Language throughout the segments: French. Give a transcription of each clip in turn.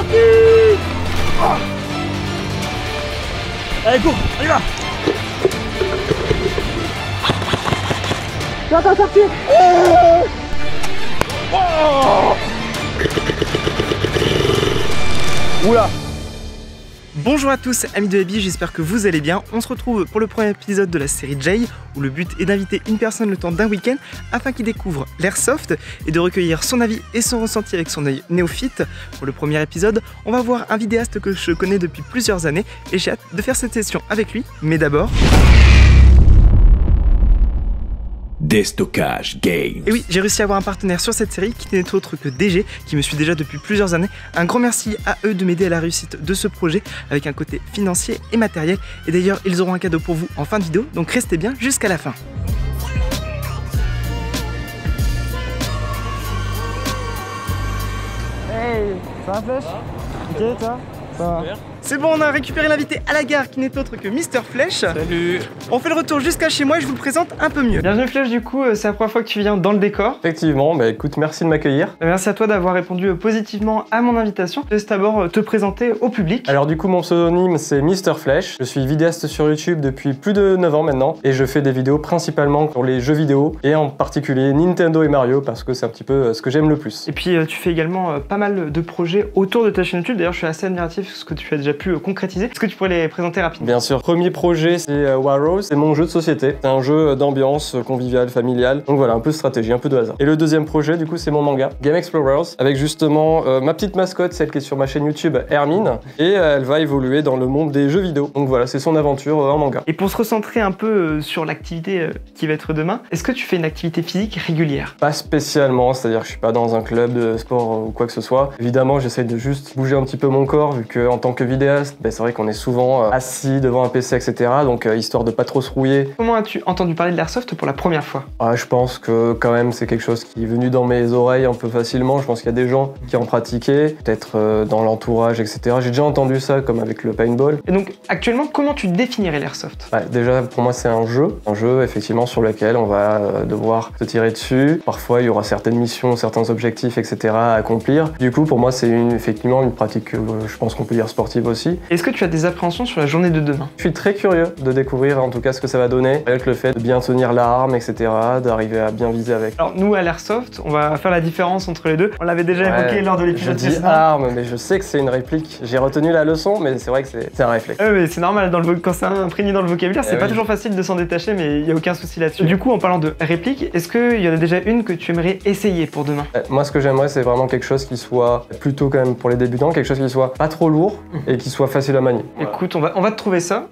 parti. Oh. Allez, go, on y va. Attends, sorti. Oh. Oula. Bonjour à tous amis de Heavy, j'espère que vous allez bien. On se retrouve pour le premier épisode de la série Jay, où le but est d'inviter une personne le temps d'un week-end afin qu'il découvre l'airsoft et de recueillir son avis et son ressenti avec son œil néophyte. Pour le premier épisode, on va voir un vidéaste que je connais depuis plusieurs années et j'ai hâte de faire cette session avec lui. Mais d'abord... Déstockage Games. Et oui, j'ai réussi à avoir un partenaire sur cette série qui n'est autre que DG, qui me suit déjà depuis plusieurs années. Un grand merci à eux de m'aider à la réussite de ce projet avec un côté financier et matériel. Et d'ailleurs, ils auront un cadeau pour vous en fin de vidéo, donc restez bien jusqu'à la fin. Hey, ça va Flèche? Ok, toi? Ça va. C'est bon, on a récupéré l'invité à la gare qui n'est autre que Mister Flèche. Salut. On fait le retour jusqu'à chez moi et je vous le présente un peu mieux. Bienvenue Flèche, du coup, c'est la première fois que tu viens dans le décor. Effectivement, bah écoute, merci de m'accueillir. Merci à toi d'avoir répondu positivement à mon invitation. Je laisse d'abord te présenter au public. Alors du coup, mon pseudonyme c'est Mister Flèche. Je suis vidéaste sur YouTube depuis plus de 9 ans maintenant et je fais des vidéos principalement pour les jeux vidéo et en particulier Nintendo et Mario parce que c'est un petit peu ce que j'aime le plus. Et puis tu fais également pas mal de projets autour de ta chaîne YouTube. D'ailleurs, je suis assez admiratif de ce que tu as déjà pu concrétiser. Est-ce que tu pourrais les présenter rapidement? Bien sûr. Premier projet, c'est Warros. C'est mon jeu de société. C'est un jeu d'ambiance conviviale, familiale. Donc voilà, un peu de stratégie, un peu de hasard. Et le deuxième projet, du coup, c'est mon manga, Game Explorers, avec justement ma petite mascotte, celle qui est sur ma chaîne YouTube, Hermine. Et elle va évoluer dans le monde des jeux vidéo. Donc voilà, c'est son aventure en manga. Et pour se recentrer un peu sur l'activité qui va être demain, est-ce que tu fais une activité physique régulière? Pas spécialement, c'est-à-dire que je suis pas dans un club de sport ou quoi que ce soit. Évidemment, j'essaie de juste bouger un petit peu mon corps, vu qu'en tant que vidéaste, c'est vrai qu'on est souvent assis devant un PC, etc. Donc histoire de pas trop se rouiller. Comment as-tu entendu parler de l'airsoft pour la première fois? Je pense que quand même c'est quelque chose qui est venu dans mes oreilles un peu facilement. Je pense qu'il y a des gens qui en pratiquaient, peut-être dans l'entourage, etc. J'ai déjà entendu ça comme avec le paintball. Et donc actuellement, comment tu définirais l'airsoft? Déjà pour moi c'est un jeu effectivement sur lequel on va devoir se tirer dessus. Parfois il y aura certaines missions, certains objectifs, etc. à accomplir. Du coup pour moi c'est effectivement une pratique, je pense qu'on peut dire sportive aussi. Est-ce que tu as des appréhensions sur la journée de demain? Je suis très curieux de découvrir en tout cas ce que ça va donner, avec le fait de bien tenir l'arme, etc., d'arriver à bien viser avec. Alors nous à l'airsoft, on va faire la différence entre les deux. On l'avait déjà évoqué lors de l'épisode précédent. Je dis arme, mais je sais que c'est une réplique. J'ai retenu la leçon, mais c'est vrai que c'est un réflexe. Mais c'est normal, quand c'est imprégné dans le vocabulaire, c'est pas toujours facile de s'en détacher, mais il n'y a aucun souci là-dessus. Du coup, en parlant de réplique, est-ce qu'il y en a déjà une que tu aimerais essayer pour demain? Moi, ce que j'aimerais, c'est vraiment quelque chose qui soit plutôt quand même pour les débutants, quelque chose qui soit pas trop lourd et qui soit facile à manier. Écoute, on va te trouver ça.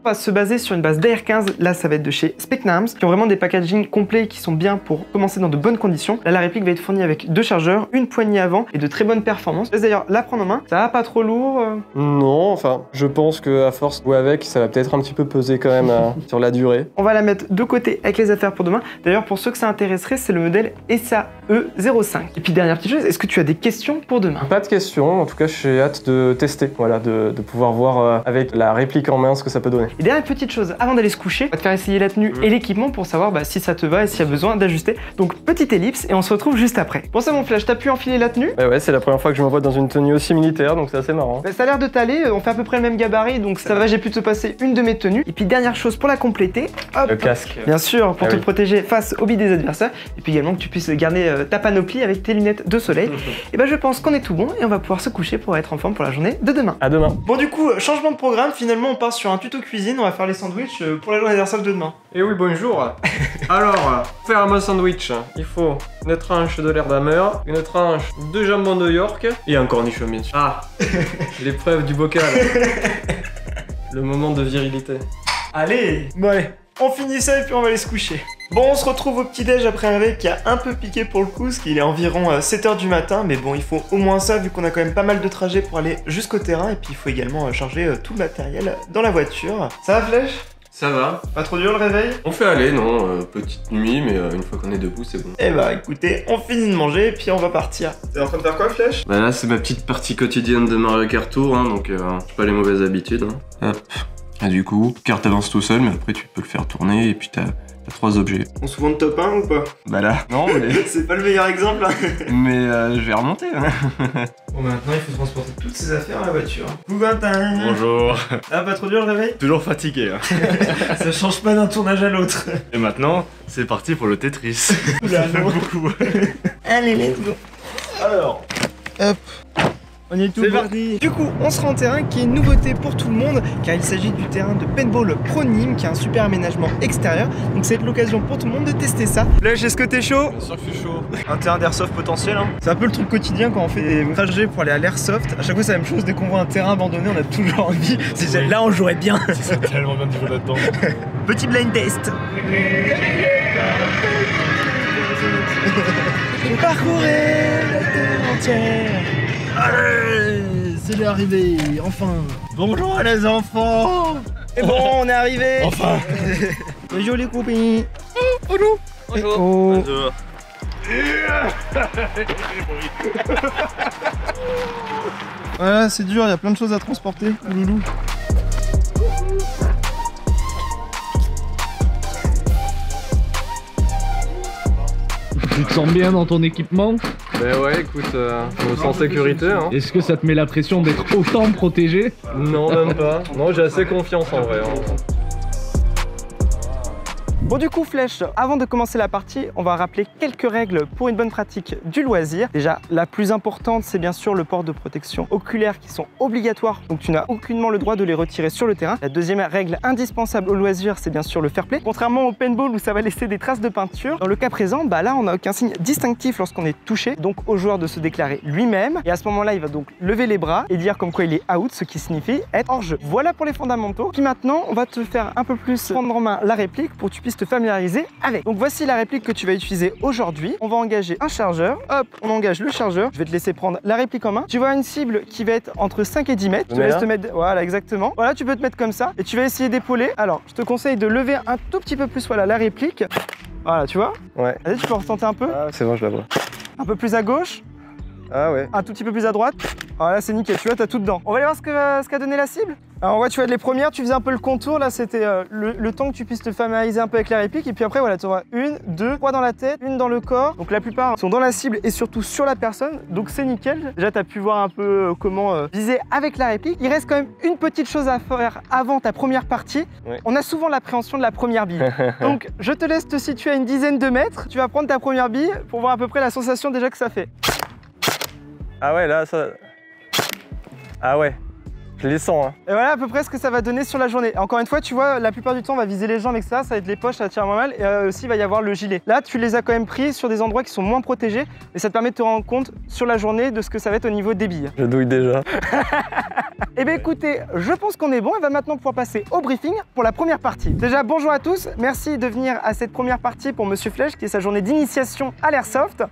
On va se baser sur une base d'AR15, là ça va être de chez Specnams, qui ont vraiment des packaging complets qui sont bien pour commencer dans de bonnes conditions. Là la réplique va être fournie avec 2 chargeurs, une poignée avant et de très bonnes performances. Laisse d'ailleurs la prendre en main, ça va pas trop lourd Non, enfin, je pense que à force de jouer avec, ça va peut-être un petit peu peser quand même sur la durée. On va la mettre de côté avec les affaires pour demain. D'ailleurs pour ceux que ça intéresserait, c'est le modèle SAE05. Et puis dernière petite chose, est-ce que tu as des questions pour demain? Pas de questions, en tout cas j'ai hâte de tester, voilà, de pouvoir voir avec la réplique en main ce que ça peut donner. Et dernière petite chose, avant d'aller se coucher, on va te faire essayer la tenue et l'équipement pour savoir si ça te va et s'il y a besoin d'ajuster. Donc petite ellipse et on se retrouve juste après. Bon ça mon Flash, t'as pu enfiler la tenue? Ouais, c'est la première fois que je me vois dans une tenue aussi militaire, donc c'est assez marrant. Ça a l'air de t'aller, on fait à peu près le même gabarit, donc ça va, j'ai pu te passer une de mes tenues. Et puis dernière chose pour la compléter, hop, le casque. Bien sûr, pour te protéger face aux billes des adversaires. Et puis également que tu puisses garder ta panoplie avec tes lunettes de soleil. Et je pense qu'on est tout bon et on va pouvoir se coucher pour être en forme pour la journée de demain. À demain. Bon du coup, changement de programme, finalement on part sur un tuto cuisine, on va faire les sandwichs pour la journée d'airsoft de demain. Et oui, bonjour. Alors, faire un sandwich, il faut une tranche de l'air d'Hammer, une tranche de jambon de York et un cornichon bien sûr. Ah, l'épreuve du bocal. Le moment de virilité. Allez, bon allez, on finit ça et puis on va aller se coucher. Bon, on se retrouve au petit-déj après un réveil qui a un peu piqué pour le coup, parce qu'il est environ 7h du matin, mais bon, il faut au moins ça vu qu'on a quand même pas mal de trajets pour aller jusqu'au terrain, et puis il faut également charger tout le matériel dans la voiture. Ça va Flèche? Ça va. Pas trop dur le réveil? On fait aller, non, petite nuit, mais une fois qu'on est debout, c'est bon. Eh bah écoutez, on finit de manger et puis on va partir. T'es en train de faire quoi Flèche? Bah là c'est ma petite partie quotidienne de Mario Kart Tour, donc j'ai pas les mauvaises habitudes. Hop. Et du coup, carte avance tout seul, mais après tu peux le faire tourner et puis t'as 3 objets. On se vend top 1 ou pas? Bah là, non, mais. C'est pas le meilleur exemple. Mais je vais remonter. Bon, maintenant il faut transporter toutes ces affaires à la voiture. Coucou. Bonjour. Ah, pas trop dur le réveil? Toujours fatigué. Hein. Ça change pas d'un tournage à l'autre. Et maintenant, c'est parti pour le Tetris. Oula, Ça fait non. beaucoup. Allez, let's go. Alors, hop. On est tout C'est bon. parti. Du coup, on sera en terrain qui est une nouveauté pour tout le monde, car il s'agit du terrain de paintball Pro Nîmes, qui a un super aménagement extérieur. Donc c'est l'occasion pour tout le monde de tester ça. Flèche, est-ce que t'es chaud? Bien sûr que je suis chaud. Un terrain d'airsoft potentiel, hein. C'est un peu le truc quotidien quand on fait des trajets pour aller à l'airsoft. À chaque fois c'est la même chose, dès qu'on voit un terrain abandonné, on a toujours envie. Oui. Là on jouerait bien. C'est tellement bien de jouer là-dedans. Petit blind test. Je parcourais la terre entière. Allez, c'est l'arrivée, enfin. Bonjour les enfants. Et bon, on est arrivé. Enfin. Bonjour les copains. Bonjour. Bonjour. Voilà, c'est dur, il y a plein de choses à transporter, loulou. Tu te sens bien dans ton équipement? Ben ouais, écoute, je me sens en sécurité. Hein. Est-ce que ça te met la pression d'être autant protégé? Non, même pas. Non, j'ai assez confiance en vrai. Hein. Bon du coup Flèche, avant de commencer la partie, on va rappeler quelques règles pour une bonne pratique du loisir. Déjà, la plus importante, c'est bien sûr le port de protection oculaire qui sont obligatoires, donc tu n'as aucunement le droit de les retirer sur le terrain. La deuxième règle indispensable au loisir, c'est bien sûr le fair play. Contrairement au paintball où ça va laisser des traces de peinture, dans le cas présent, bah là on n'a aucun signe distinctif lorsqu'on est touché, donc au joueur de se déclarer lui-même. Et à ce moment-là, il va donc lever les bras et dire comme quoi il est out, ce qui signifie être hors jeu. Voilà pour les fondamentaux. Puis maintenant, on va te faire un peu plus prendre en main la réplique pour que tu puisses te familiariser avec. Donc voici la réplique que tu vas utiliser aujourd'hui. On va engager un chargeur. Hop, on engage le chargeur. Je vais te laisser prendre la réplique en main. Tu vois une cible qui va être entre 5 et 10 mètres. Je te laisse te mettre... Voilà, exactement. Voilà, tu peux te mettre comme ça. Et tu vas essayer d'épauler. Alors, je te conseille de lever un tout petit peu plus, voilà, la réplique. Voilà, tu vois? Ouais. Vas-y, tu peux retenter un peu. Ah, c'est bon, je la vois. Un peu plus à gauche. Ah ouais. Un tout petit peu plus à droite. Voilà, c'est nickel, tu vois, t'as tout dedans. On va aller voir ce qu'a donné la cible. Alors en vrai, tu vois, les premières, tu faisais un peu le contour. Là, c'était le temps que tu puisses te familiariser un peu avec la réplique. Et puis après, voilà, tu auras une, deux, trois dans la tête, une dans le corps. Donc la plupart sont dans la cible et surtout sur la personne. Donc c'est nickel. Déjà, tu as pu voir un peu comment viser avec la réplique. Il reste quand même une petite chose à faire avant ta première partie. Ouais. On a souvent l'appréhension de la première bille. Donc je te laisse te situer à une dizaine de mètres. Tu vas prendre ta première bille pour voir à peu près la sensation déjà que ça fait. Ah ouais, là, ça... Ah ouais, je les sens. Hein. Et voilà à peu près ce que ça va donner sur la journée. Encore une fois, tu vois, la plupart du temps, on va viser les jambes avec ça va être les poches, ça tire moins mal. Et aussi, il va y avoir le gilet. Là, tu les as quand même pris sur des endroits qui sont moins protégés. Et ça te permet de te rendre compte sur la journée de ce que ça va être au niveau des billes. Je douille déjà. Eh bien écoutez, je pense qu'on est bon. On va maintenant pouvoir passer au briefing pour la première partie. Déjà, bonjour à tous. Merci de venir à cette première partie pour Monsieur Flèche, qui est sa journée d'initiation à l'airsoft.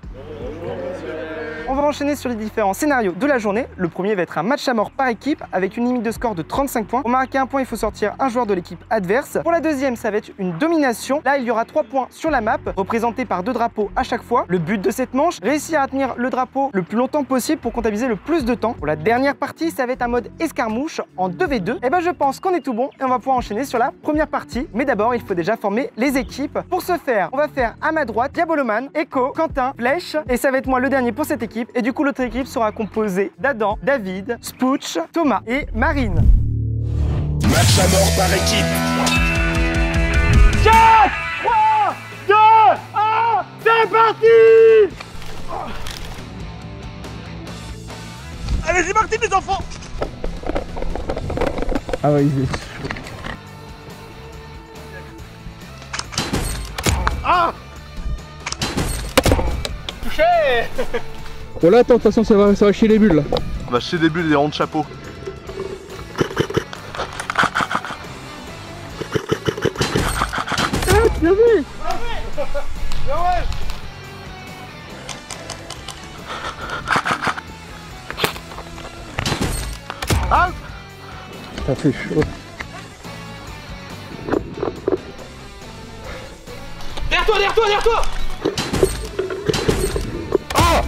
On va enchaîner sur les différents scénarios de la journée. Le premier va être un match à mort par équipe avec une limite de score de 35 points. Pour marquer un point, il faut sortir un joueur de l'équipe adverse. Pour la deuxième, ça va être une domination. Là, il y aura 3 points sur la map, représentés par 2 drapeaux à chaque fois. Le but de cette manche, réussir à tenir le drapeau le plus longtemps possible pour comptabiliser le plus de temps. Pour la dernière partie, ça va être un mode escarmouche en 2v2. Et ben je pense qu'on est tout bon et on va pouvoir enchaîner sur la première partie. Mais d'abord, il faut déjà former les équipes. Pour ce faire, on va faire à ma droite Diaboloman, Echo, Quentin, Flèche. Et ça va être moi le dernier pour cette équipe. Et du coup, l'autre équipe sera composée d'Adam, David, Spooch, Thomas et Marine. Match à mort par équipe. 4, 3, 2, 1, c'est parti! Allez, c'est parti les enfants. Ah ouais, il est... Ah! Touché. Oh là, attends, attention, ça va chier les bulles là. On va chier des bulles et des ronds de chapeau. Bien vu. Ah! Ça fait chaud. Derrière toi, derrière toi, derrière toi!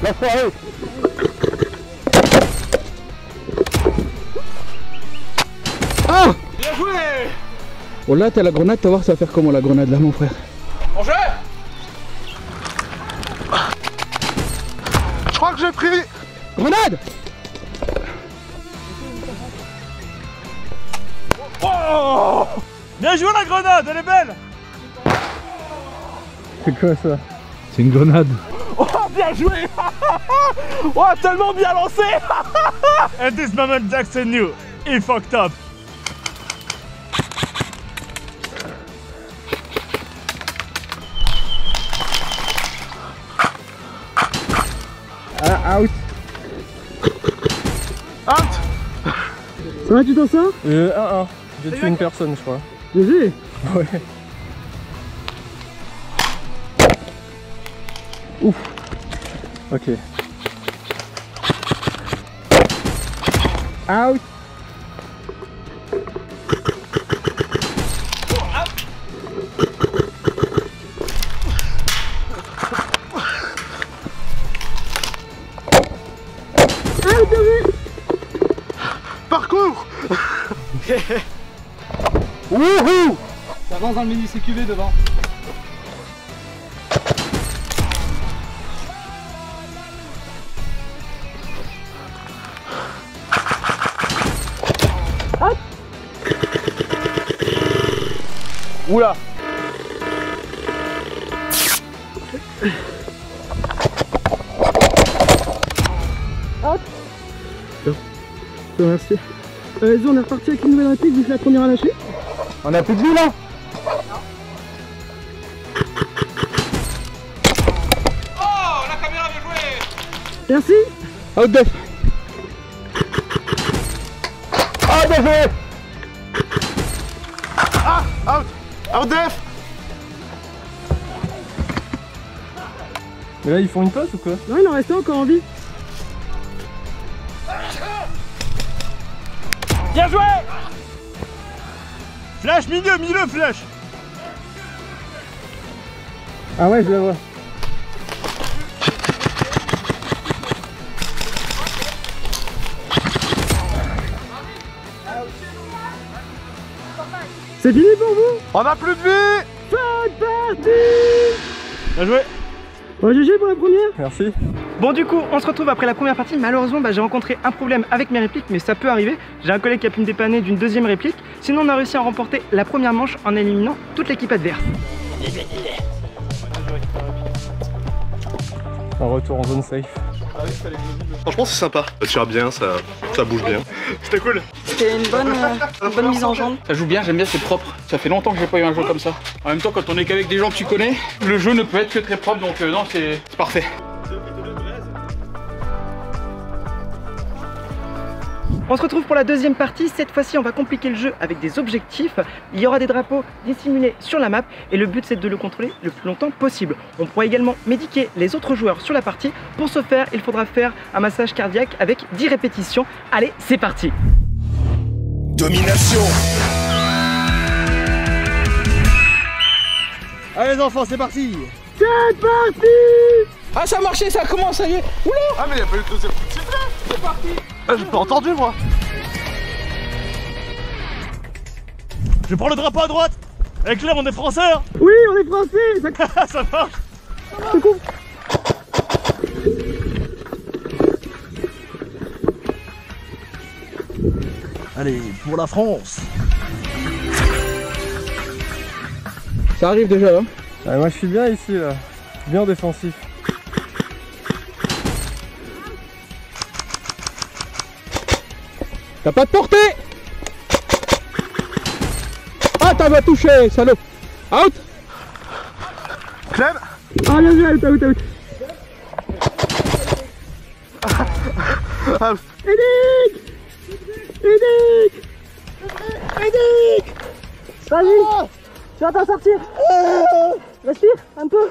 La soirée. Ah! Bien joué! Oh là, t'as la grenade, t'as voir ça va faire comment la grenade là, mon frère. crois que j'ai pris. Grenade! Oh! Bien joué la grenade, elle est belle! C'est quoi ça? C'est une grenade. Oh, bien joué! Oh, tellement bien lancé! And this moment Jackson knew he fucked up. Ah, out. Out. Ça va, tu t'en sors? 1-1. J'ai tué une personne, je crois. GG. Ouais. Ouf. Ok. Out. Parcours. Wouhou! Ça avance dans le mini CQV devant. Oula! Merci. Vas-y, on est reparti avec une nouvelle réplique vu que la première a lâché. On a plus de vie là. Oh, la caméra bien joué. Merci. Out def. Ah, bien joué! Ah, out. Out def. Mais là, ils font une pause ou quoi? Non, il en restait encore en vie. Bien joué! Flash milieu, flash! Ah ouais, je la vois. C'est fini pour vous? On a plus de vie. Fin de partie. Bien joué! Bon, GG pour la première. Merci. Bon du coup on se retrouve après la première partie. Malheureusement j'ai rencontré un problème avec mes répliques, mais ça peut arriver. J'ai un collègue qui a pu me dépanner d'une deuxième réplique. Sinon on a réussi à remporter la première manche en éliminant toute l'équipe adverse. Un retour en zone safe. Franchement c'est sympa. Ça tire bien, ça bouge bien. C'était cool. C'était une bonne mise en jambe. Ça joue bien, j'aime bien, c'est propre. Ça fait longtemps que j'ai pas eu un jeu comme ça. En même temps, quand on est qu'avec des gens que tu connais, le jeu ne peut être que très propre, donc non, c'est parfait. On se retrouve pour la deuxième partie. Cette fois-ci on va compliquer le jeu avec des objectifs. Il y aura des drapeaux dissimulés sur la map et le but c'est de le contrôler le plus longtemps possible. On pourra également médiquer les autres joueurs sur la partie. Pour ce faire il faudra faire un massage cardiaque avec 10 répétitions. Allez c'est parti. Domination. Allez les enfants, c'est parti. C'est parti. Ah, ça a marché, ça commence, ça y est. Oula! Ah mais il y a pas eu de deuxième coup de sifflet. C'est parti. Ah, j'ai pas entendu moi. Je prends le drapeau à droite. Avec Claire on est français hein. Oui, on est français. Ça... Ça marche. C'est cool. Allez, pour la France. Ça arrive déjà là. Ah, moi je suis bien ici là. Bien défensif. T'as pas de portée. Ah, t'as touché, salaud. Out. Clem. Ah, bien joué, out. Out. Edic. Vas-y, tu vas t'en sortir. Respire un peu.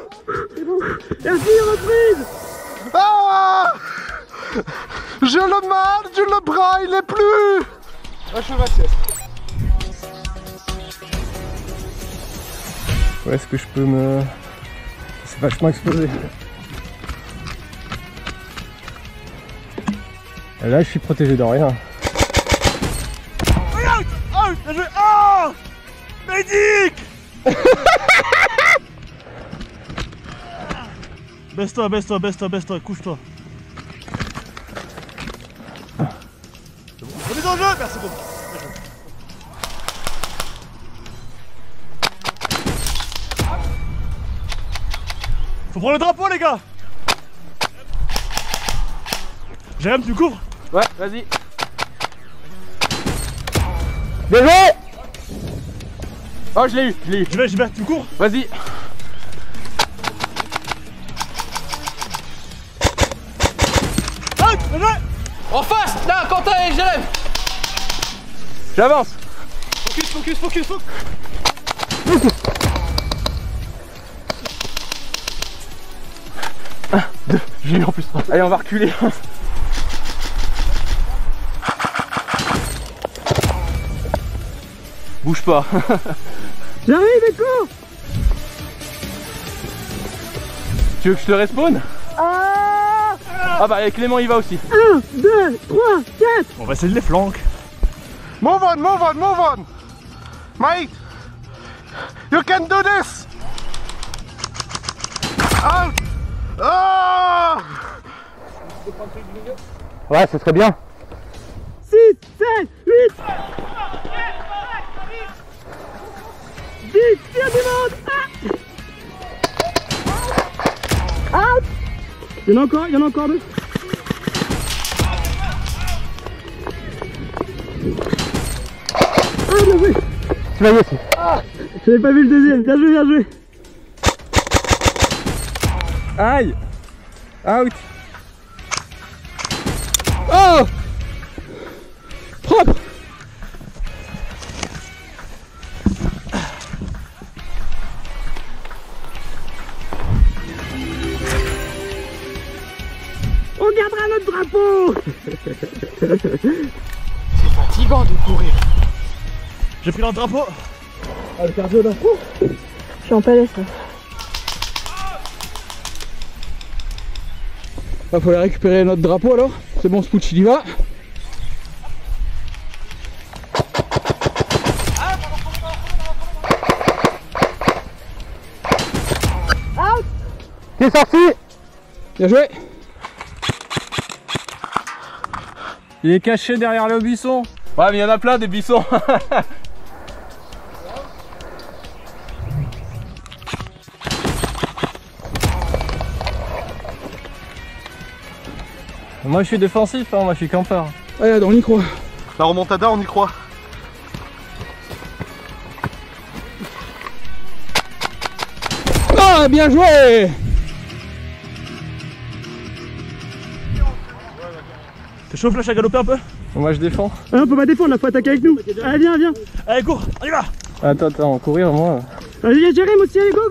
C'est bon. Merci, reprise. Ah. J'ai le mal du le bras, il est plus. Ah, je fais ma sieste. Où est-ce que je peux me... C'est vachement explosé. Et là je suis protégé de rien. Out! Bien joué! Oh! Médic! Baisse-toi, couche-toi. dans le jeu. Merci beaucoup. Faut prendre le drapeau les gars. Jérém, tu cours? Ouais, vas-y. Bien joué. Oh, je l'ai eu. J'y vais, tu cours? Vas-y. Arrête, bien joué. En face, là, Quentin et Jérém. J'avance. Focus. J'ai eu en plus. Allez, on va reculer. Bouge pas. J'arrive, Echo. Tu veux que je te respawn? Ah, Ah bah, Clément il va aussi. 1, 2, 3, 4. On va essayer de les flanques. Move on. Mate, you can do this. Out. Ah. Ouais, ce serait bien. 6, 7, 8. 10, tire du monde. Out. Il y en a encore deux. Ah, bien joué. Tu vas y aussi. Je n'avais pas vu le deuxième, bien joué. Aïe. Out. Oh. Propre. On gardera notre drapeau. C'est fatigant de courir. J'ai pris leur drapeau. Ah, le cardio là. Je suis en PLS là. Il faut aller récupérer notre drapeau alors. C'est bon, Spooch il y va. Out. T'es sorti. Bien joué. Il est caché derrière le buisson. Ouais, mais il y en a plein des buissons. Moi je suis défensif, hein, moi je suis campeur. Allez, on y croit. La remontada, on y croit. Ah, bien joué. T'es chaud, Flash, à galoper un peu? Moi je défends. Ah, on peut pas défendre, là, faut attaquer avec nous. Allez, viens. Allez, cours, on y va. Attends, courir moi. Allez, il y a Jérém aussi, allez, go.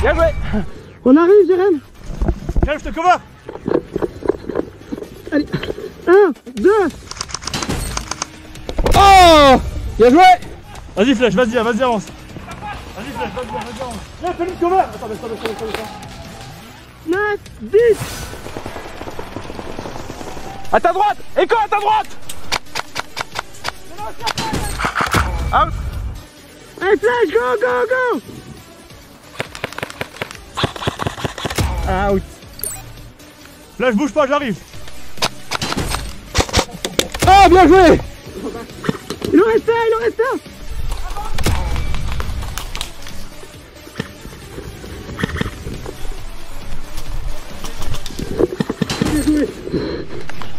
Bien joué. On arrive, Jérém. Calme, je te cover. Allez, 1, 2. Oh, bien joué. Vas-y, Flash, vas-y, avance. Vas-y, Flash, vas-y, avance. Viens, fais-lui le cover. Attends. 9, 10. À ta droite. Echo, à ta droite. Out. Allez, Flash, go. Out. Flash, bouge pas, j'arrive. Oh, bien joué. Il en reste un.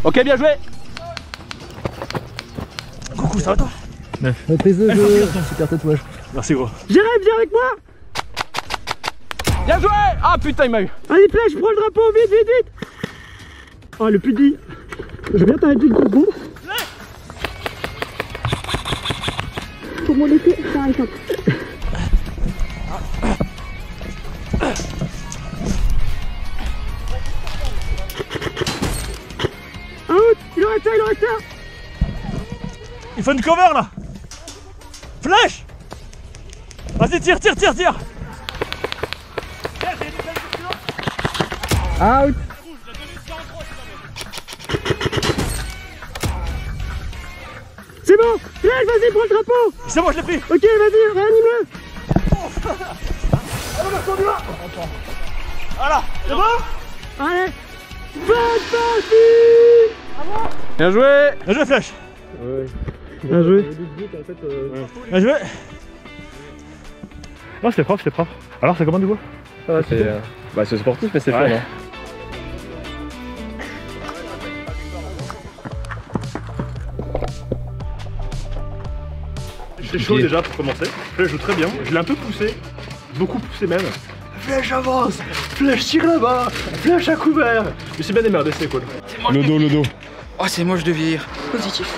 Ok, bien joué. Coucou, ça va toi? Super tatouage. Merci, gros. Jérém, viens avec moi. Bien joué. Ah putain, il m'a eu. Allez, Flash, prends le drapeau, vite. Oh, le pudi. Je viens t'arrêter une seconde. Pour mon épée, ça arrête. Out. Il en reste un. Il faut une cover là. Flash. Vas-y, tire. Out. C'est bon. Flash, vas-y, prends le drapeau. C'est bon, je l'ai pris. Ok, vas-y, réanime-le. Voilà, c'est bon? Allez, bonne partie. Bien joué! Bien joué, Flash! Bien joué. Bien joué! Non, c'était propre, c'était propre. Alors, c'est comment du coup? C'est sportif, mais c'est Ouais. fun. Hein. C'est chaud déjà pour commencer. Flèche joue très bien. Je l'ai un peu poussé. Beaucoup poussé même. Flèche avance! Flèche tire là-bas! Flèche à couvert! Mais c'est bien démerdé, c'est cool. Le dos. Oh, c'est moche de vieillir. Positif.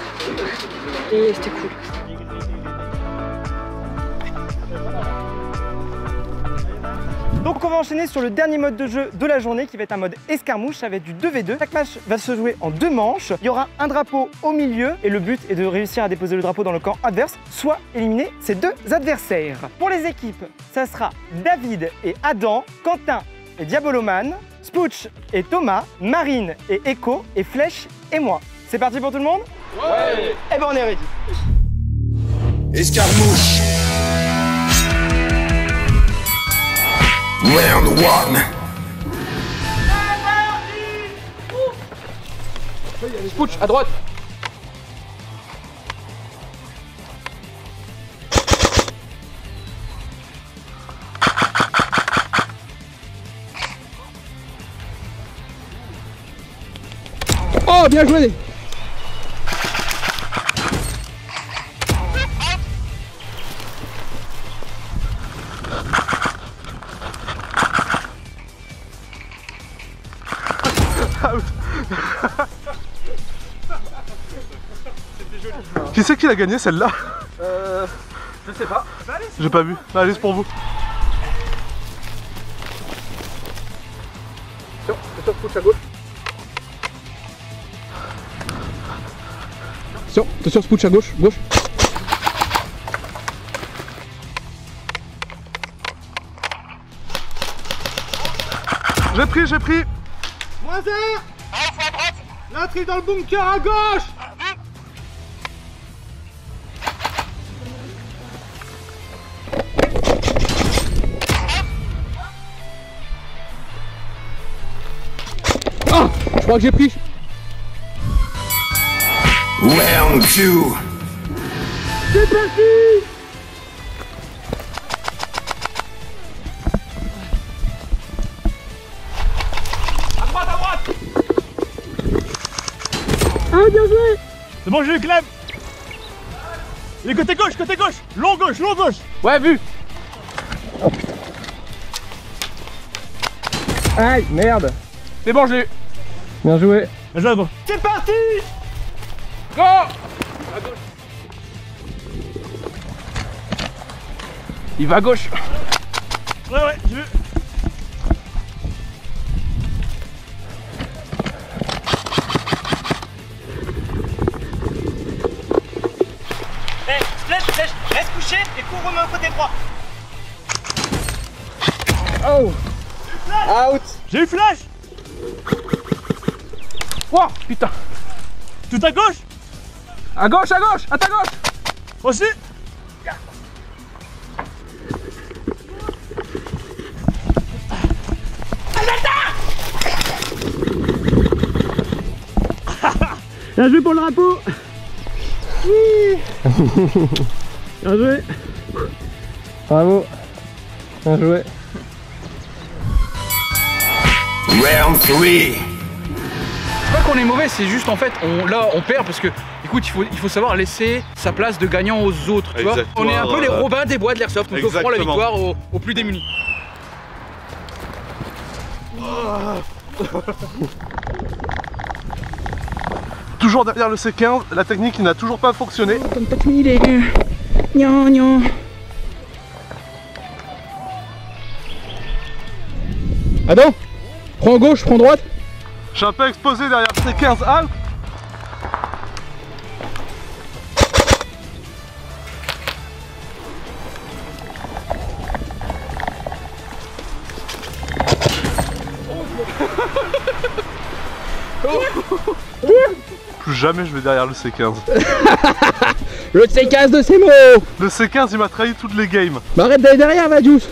Et c'était cool. Donc on va enchaîner sur le dernier mode de jeu de la journée qui va être un mode escarmouche avec du 2v2. Chaque match va se jouer en 2 manches. Il y aura un drapeau au milieu et le but est de réussir à déposer le drapeau dans le camp adverse, soit éliminer ses 2 adversaires. Pour les équipes, ça sera David et Adam, Quentin et Diaboloman, Spooch et Thomas, Marine et Echo et Flèche et moi. C'est parti pour tout le monde? Ouais! Eh ben on est ready. Escarmouche. Round 1. Spooch, à droite. Oh, bien joué. Qui c'est qui l'a gagné celle-là? Je sais pas. J'ai pas vu. Allez, c'est pour vous. Attention, Spooch à gauche. Attention, Spooch à gauche. J'ai pris. Moins 1! À droite! L'autre est dans le bunker à gauche! Ah, je crois que j'ai pris. Round 2. C'est parti. À droite! Ah, bien joué. C'est bon, j'ai eu Clem! Il est côté gauche! Long gauche! Ouais, vu. Aïe, merde. C'est bon, je l'ai eu. Bien joué. Bien joué, bon. C'est parti! Go. Il va à gauche. Ouais, j'ai vu. Flèche, reste couché et couvre-moi au côté droit. Oh. Out. J'ai eu Flash! Oh, putain. Tout à gauche! À gauche, à ta gauche. Aussi! Bien joué pour le drapeau. Bien joué. Bravo. Bien joué. Round 3. C'est pas qu'on est mauvais, c'est juste en fait, on perd parce que, écoute, il faut savoir laisser sa place de gagnant aux autres, tu vois. On est un peu les Robins des bois de l'airsoft, nous offrons la victoire aux plus démunis. Toujours derrière le C15, la technique qui n'a toujours pas fonctionné. Comme t'as fini les... Gnan. Adam, prends gauche, prends droite. Je suis un peu exposé derrière le C15 Alp. Plus jamais je vais derrière le C15. Le C15 de ces mots. Le C15 il m'a trahi toutes les games. Bah arrête d'aller derrière, Vadius.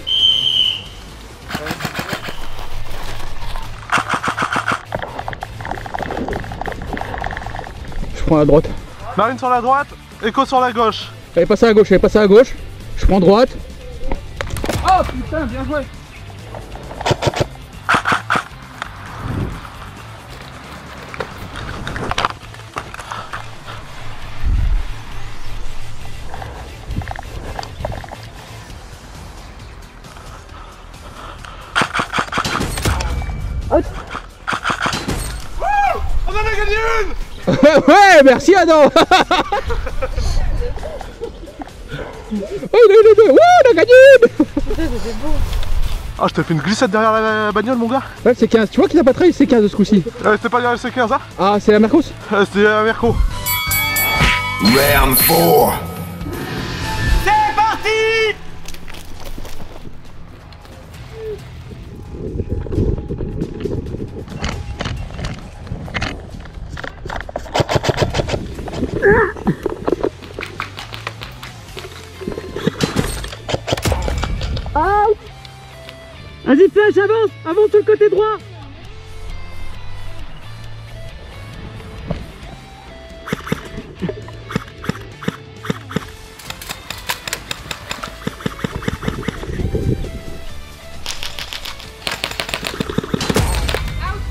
prends la droite. Marine sur la droite, Echo sur la gauche. Elle est passée à gauche, elle est passée à gauche. Je prends droite. Oh putain, bien joué. On en a gagné une. Ouais, merci Adam. Oh, on a gagné une. Ah, je t'ai fait une glissade derrière la bagnole, mon gars. Ouais, c'est 15. Tu vois qu'il n'a pas trahi, c'est 15 de ce coup-ci. C'était pas derrière le C15, hein? Ah, c'est la Mercos. C'était la Merco. Round 4. C'est parti! Vas-y Flash, avance sur le côté droit.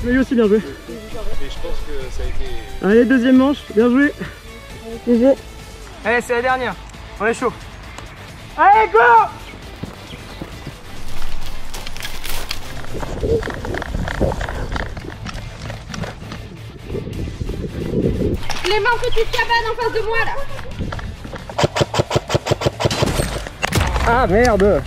Lui aussi bien joué. Et je pense que ça a été... Allez, deuxième manche, bien joué. GG. Allez, c'est la dernière. On est chaud. Allez, go! Clément, petite cabane en face de moi là. Ah merde.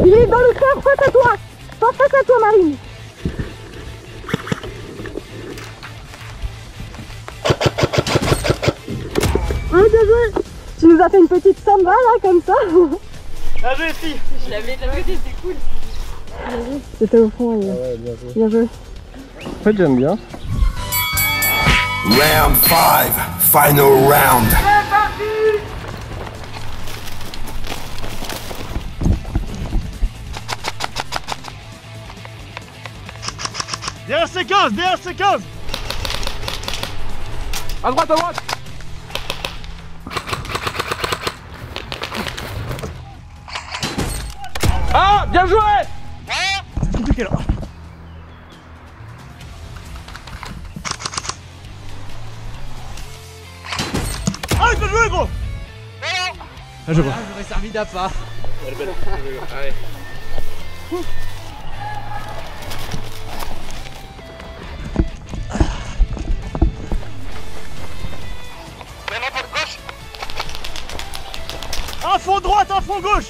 Il est dans le corps face à toi. Face à toi, Marine. Ah, bien joué. Tu nous as fait une petite samba là, comme ça. Bien joué, filles. Je l'avais de la côté, c'est cool. C'était au fond. Bien joué. En fait, j'aime bien. Round 5. Final round. Derrière C15, derrière C15. À droite, à droite. Ah, bien joué. C'est compliqué là. Ah, il t'a joué, gros. Ah, je vois. J'aurais servi d'appât. Allez. Un fond droite, un fond gauche.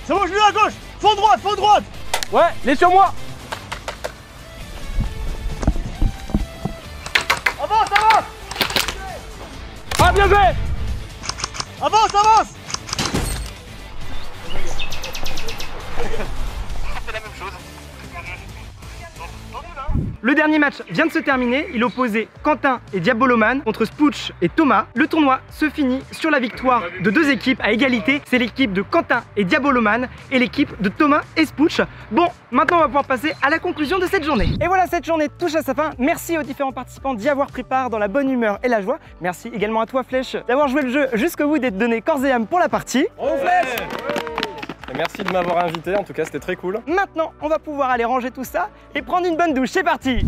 C'est bon, je lui à gauche. Fond droite, fond droite. Ouais, il est sur moi. Avance, avance. Ah, bien joué. Avance, avance. Le dernier match vient de se terminer, il opposait Quentin et Diaboloman contre Spooch et Thomas. Le tournoi se finit sur la victoire de deux équipes à égalité, c'est l'équipe de Quentin et Diaboloman et l'équipe de Thomas et Spooch. Bon, maintenant on va pouvoir passer à la conclusion de cette journée. Et voilà, cette journée touche à sa fin. Merci aux différents participants d'y avoir pris part dans la bonne humeur et la joie. Merci également à toi Flèche d'avoir joué le jeu jusqu'au bout, d'être donné corps et âme pour la partie. Merci de m'avoir invité, en tout cas c'était très cool. Maintenant, on va pouvoir aller ranger tout ça et prendre une bonne douche. C'est parti!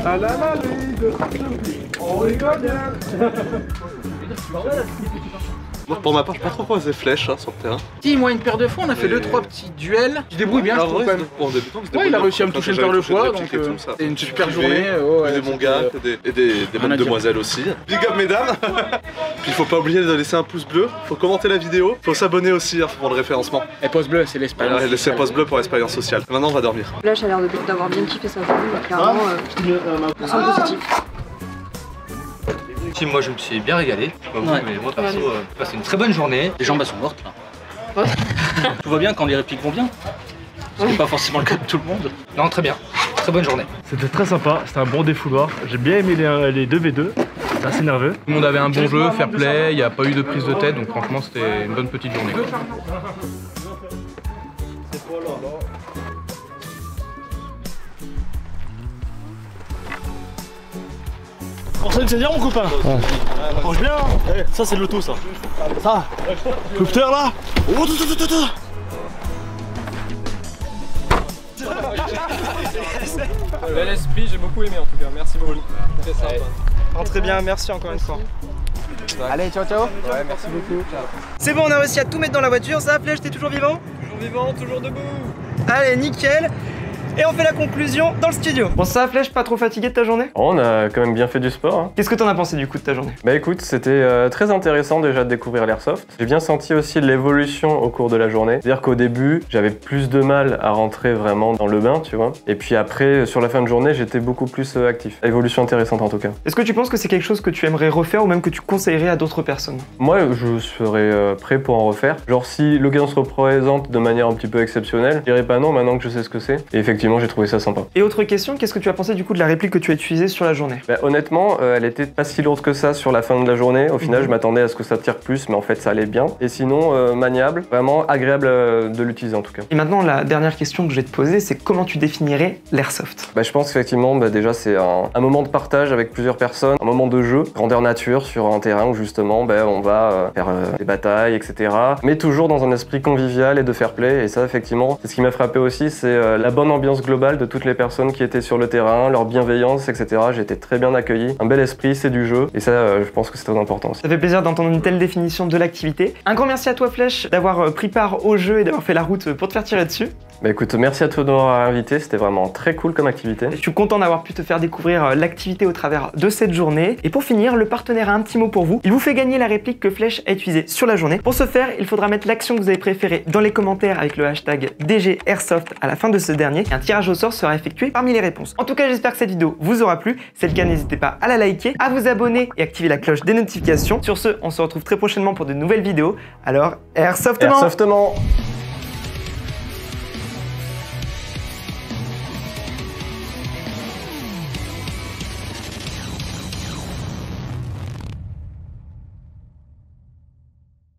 À la valide, on rigole bien. Moi, pour ma part, je pas trop posé flèche sur le terrain. Si, moi, une paire de fois, on a fait 2-3 petits duels. Je débrouille bien, je trouve quand même. Pour débutant, Ouais, il a réussi à me toucher une paire de fois, donc c'est une super journée. Des bons gars, et des bonnes demoiselles aussi. Big up mesdames. Puis il faut pas oublier de laisser un pouce bleu, faut commenter la vidéo, faut s'abonner aussi pour le référencement. Et pouce bleu, c'est l'expérience. Laissez un pouce bleu pour l'expérience sociale. Maintenant on va dormir. Là, j'ai l'air d'avoir bien kiffé sa journée, donc clairement, on sent positif. Moi je me suis bien régalé, je sais pas vous, mais moi perso, j'ai passé une très bonne journée. Les jambes elles sont mortes là. Ouais. Tout va bien quand les répliques vont bien. Ce qui n'est pas forcément le cas de tout le monde. Non, très bien. très bonne journée. C'était très sympa, c'était un bon défouloir. J'ai bien aimé les 2v2, c'était assez nerveux. Tout le monde avait un bon jeu, fair play, il n'y a pas eu de prise de tête, donc franchement c'était une bonne petite journée. François, c'est bien mon copain. Approche bien. Ça c'est de l'auto ça. Ça. Copter là. Oh, Bel esprit, j'ai beaucoup aimé en tout cas, merci beaucoup. Très sympa. Rentrez bien, merci encore une fois. Allez, ciao ciao. Ouais, merci beaucoup. C'est bon, on a réussi à tout mettre dans la voiture, ça Flèche, t'es toujours vivant? Toujours vivant, toujours debout. Allez, nickel. Et on fait la conclusion dans le studio. Bon, ça Flèche, pas trop fatigué de ta journée? On a quand même bien fait du sport. Hein. Qu'est-ce que t'en as pensé du coup de ta journée? Bah écoute, c'était très intéressant déjà de découvrir l'airsoft. J'ai bien senti aussi l'évolution au cours de la journée. C'est-à-dire qu'au début, j'avais plus de mal à rentrer vraiment dans le bain, tu vois. Et puis après, sur la fin de journée, j'étais beaucoup plus actif. Évolution intéressante en tout cas. Est-ce que tu penses que c'est quelque chose que tu aimerais refaire ou même que tu conseillerais à d'autres personnes? Moi, je serais prêt pour en refaire. Genre si l'occasion se représente de manière un petit peu exceptionnelle, je dirais pas non maintenant que je sais ce que c'est. Et effectivement, j'ai trouvé ça sympa. Et autre question, qu'est-ce que tu as pensé du coup de la réplique que tu as utilisée sur la journée? Bah, honnêtement, elle était pas si lourde que ça sur la fin de la journée. Au final, je m'attendais à ce que ça tire plus, mais en fait, ça allait bien. Et sinon, maniable, vraiment agréable de l'utiliser en tout cas. Et maintenant, la dernière question que je vais te poser, c'est comment tu définirais l'airsoft? Bah, je pense qu'effectivement, déjà, c'est un moment de partage avec plusieurs personnes, un moment de jeu, grandeur nature sur un terrain où justement, on va faire des batailles, etc. Mais toujours dans un esprit convivial et de fair play. Et ça, effectivement, c'est ce qui m'a frappé aussi, c'est la bonne ambiance globale de toutes les personnes qui étaient sur le terrain, leur bienveillance, etc. J'ai été très bien accueilli. Un bel esprit, c'est du jeu. Et ça, je pense que c'est très important aussi. Ça fait plaisir d'entendre une telle définition de l'activité. Un grand merci à toi, Flèche, d'avoir pris part au jeu et d'avoir fait la route pour te faire tirer dessus. Bah écoute, merci à toi de m'avoir invité, c'était vraiment très cool comme activité. Je suis content d'avoir pu te faire découvrir l'activité au travers de cette journée. Et pour finir, le partenaire a un petit mot pour vous. Il vous fait gagner la réplique que Flèche a utilisée sur la journée. Pour ce faire, il faudra mettre l'action que vous avez préférée dans les commentaires avec le hashtag DGAirsoft à la fin de ce dernier. Et un tirage au sort sera effectué parmi les réponses. En tout cas, j'espère que cette vidéo vous aura plu. Si c'est le cas, n'hésitez pas à la liker, à vous abonner et activer la cloche des notifications. Sur ce, on se retrouve très prochainement pour de nouvelles vidéos. Alors, Airsoftement!